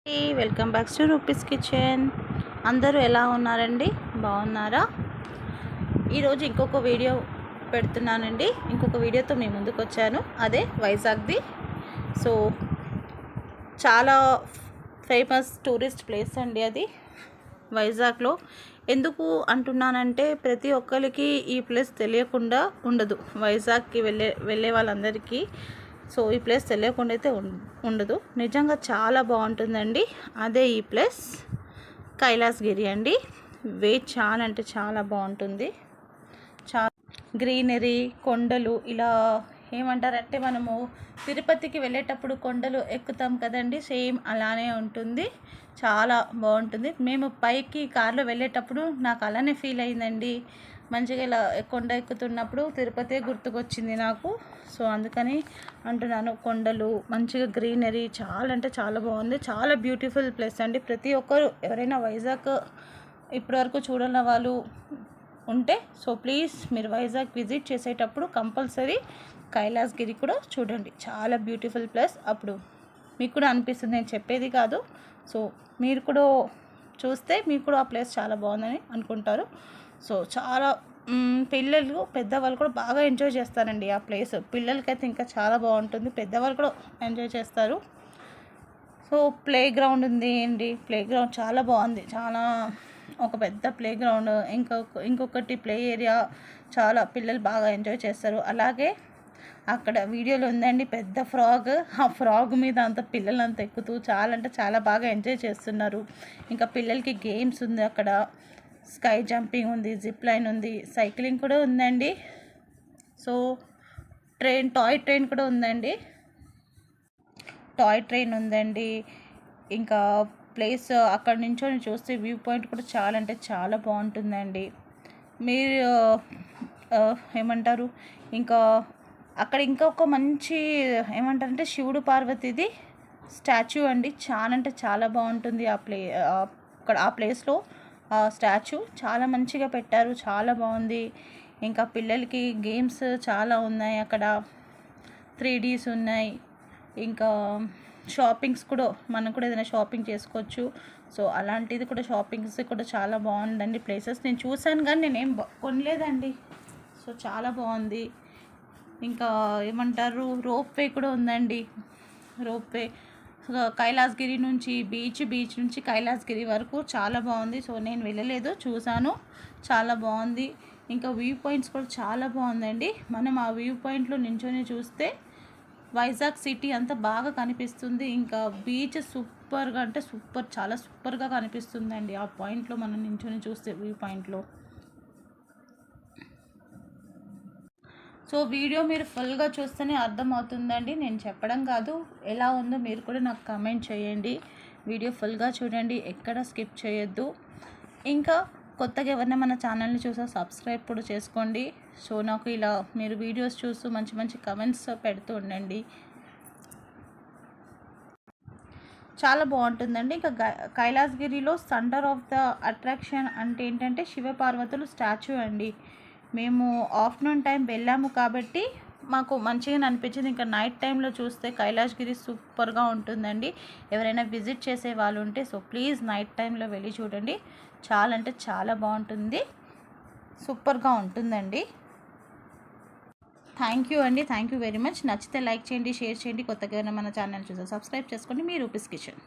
Welcome back to rupees kitchen. అందరూ ఎలా ఉన్నారండి? బాగున్నారా? ఈరోజు ఇంకొక వీడియో పెడుతున్నానండి. ఇంకొక వీడియోతో మీ ముందుకు వచ్చాను. అదే వైజాగ్ది. సో చాలా ఫేమస్ టూరిస్ట్ ప్లేస్ అండి అది వైజాగ్లో. ఎందుకు అంటున్నానంటే ప్రతి ఒక్కరికి ఈ ప్లేస్ తెలియకుండా ఉండదు. వైజాగ్కి వెళ్ళే వాళ్ళందరికీ సో ఈ ప్లేస్ తెలియకుండా అయితే ఉండదు. నిజంగా చాలా బాగుంటుందండి. అదే ఈ ప్లేస్ కైలాసగిరి అండి. చాలా అంటే చాలా బాగుంటుంది. చాలా గ్రీనరీ, కొండలు, ఇలా ఏమంటారంటే మనము తిరుపతికి వెళ్ళేటప్పుడు కొండలు ఎక్కుతాం కదండి, సేమ్ అలానే ఉంటుంది. చాలా బాగుంటుంది. మేము పైకి కార్లో వెళ్ళేటప్పుడు నాకు అలానే ఫీల్ అయిందండి. మంచిగా ఇలా కొండ ఎక్కుతున్నప్పుడు తిరుపతి గుర్తుకొచ్చింది నాకు. సో అందుకని అంటున్నాను. కొండలు, మంచిగా గ్రీనరీ, చాలా అంటే చాలా బాగుంది. చాలా బ్యూటిఫుల్ ప్లేస్ అండి. ప్రతి ఒక్కరు ఎవరైనా వైజాగ్ ఇప్పటివరకు చూడని వాళ్ళు ఉంటే సో ప్లీజ్ మీరు వైజాగ్ విజిట్ చేసేటప్పుడు కంపల్సరీ కైలాసగిరి కూడా చూడండి. చాలా బ్యూటిఫుల్ ప్లేస్. అప్పుడు మీకు కూడా అనిపిస్తుంది, నేను చెప్పేది కాదు. సో మీరు కూడా చూస్తే మీకు కూడా ఆ ప్లేస్ చాలా బాగుందని అనుకుంటారు. సో చాలా పిల్లలు, పెద్దవాళ్ళు కూడా బాగా ఎంజాయ్ చేస్తారండి ఆ ప్లేస్. పిల్లలకైతే ఇంకా చాలా బాగుంటుంది, పెద్దవాళ్ళు కూడా ఎంజాయ్ చేస్తారు. సో ప్లే గ్రౌండ్ ఉంది అండి. ప్లే గ్రౌండ్ చాలా బాగుంది. చాలా ఒక పెద్ద ప్లే గ్రౌండ్, ఇంకొకటి ప్లే ఏరియా. చాలా పిల్లలు బాగా ఎంజాయ్ చేస్తారు. అలాగే అక్కడ వీడియోలో ఉందండి పెద్ద ఫ్రాగ్. ఆ ఫ్రాగ్ మీద అంత పిల్లలంతా ఎక్కుతూ చాలా అంటే చాలా బాగా ఎంజాయ్ చేస్తున్నారు. ఇంకా పిల్లలకి గేమ్స్ ఉంది అక్కడ. స్కై జంపింగ్ ఉంది, జిప్ లైన్ ఉంది, సైక్లింగ్ కూడా ఉందండి. సో టాయ్ ట్రైన్ కూడా ఉందండి. టాయ్ ట్రైన్ ఉందండి. ఇంకా ప్లేస్ అక్కడ నుంచొని చూస్తే వ్యూ పాయింట్ కూడా చాలా అంటే చాలా బాగుంటుందండి. మీరు ఏమంటారు, ఇంకా అక్కడ ఇంకొక మంచి ఏమంటారంటే శివుడు పార్వతిది స్టాచ్యూ అండి. చాలా అంటే చాలా బాగుంటుంది అక్కడ ఆ ప్లేస్లో. ఆ స్టాచ్యూ చాలా మంచిగా పెట్టారు, చాలా బాగుంది. ఇంకా పిల్లలకి గేమ్స్ చాలా ఉన్నాయి అక్కడ. 3Ds ఉన్నాయి. ఇంకా షాపింగ్స్ కూడా, మనం కూడా ఏదైనా షాపింగ్ చేసుకోవచ్చు. సో అలాంటిది కూడా, షాపింగ్స్ కూడా చాలా బాగుందండి ప్లేసెస్. నేను చూశాను కానీ నేనేం కొనలేదండి. సో చాలా బాగుంది. ఇంకా ఏమంటారు, రోప్వే కూడా ఉందండి. రోప్వే కైలాసగిరి నుంచి బీచ్ నుంచి కైలాసగిరి వరకు చాలా బాగుంది. సో నేను వెళ్ళలేదు, చూశాను, చాలా బాగుంది. ఇంకా వ్యూ పాయింట్స్ కూడా చాలా బాగుందండి. మనం ఆ వ్యూ పాయింట్లో నించొని చూస్తే వైజాగ్ సిటీ అంతా బాగా కనిపిస్తుంది. ఇంకా బీచ్ సూపర్గా అంటే సూపర్, చాలా సూపర్గా కనిపిస్తుందండి ఆ పాయింట్లో మనం నించొని చూస్తే, వ్యూ పాయింట్లో. సో వీడియో మీరు ఫుల్గా చూస్తేనే అర్థమవుతుందండి, నేను చెప్పడం కాదు. ఎలా ఉందో మీరు కూడా నాకు కామెంట్ చేయండి. వీడియో ఫుల్గా చూడండి, ఎక్కడ స్కిప్ చేయొద్దు. ఇంకా కొత్తగా ఎవరైనా మన ఛానల్ని చూసా సబ్స్క్రైబ్ కూడా చేసుకోండి. సో నాకు ఇలా మీరు వీడియోస్ చూస్తూ మంచి మంచి కమెంట్స్ పెడుతూ ఉండండి. చాలా బాగుంటుందండి. ఇంకా కైలాసగిరిలో సెంటర్ ఆఫ్ ద అట్రాక్షన్ అంటే ఏంటంటే శివపార్వతులు స్టాచ్యూ అండి. మేము ఆఫ్టర్నూన్ టైం వెళ్ళాము కాబట్టి మాకు మంచిగా అనిపించింది. ఇంకా నైట్ టైంలో చూస్తే కైలాసగిరి సూపర్గా ఉంటుందండి. ఎవరైనా విజిట్ చేసే వాళ్ళు ఉంటే సో ప్లీజ్ నైట్ టైంలో వెళ్ళి చూడండి. చాలా అంటే చాలా బాగుంటుంది, సూపర్గా ఉంటుందండి. థ్యాంక్ యూ అండి, థ్యాంక్ యూ వెరీ మచ్. నచ్చితే లైక్ చేయండి, షేర్ చేయండి. కొత్తగా మన ఛానల్ చూసి సబ్స్క్రైబ్ చేసుకోండి. మీ రూపీస్ కిచెన్.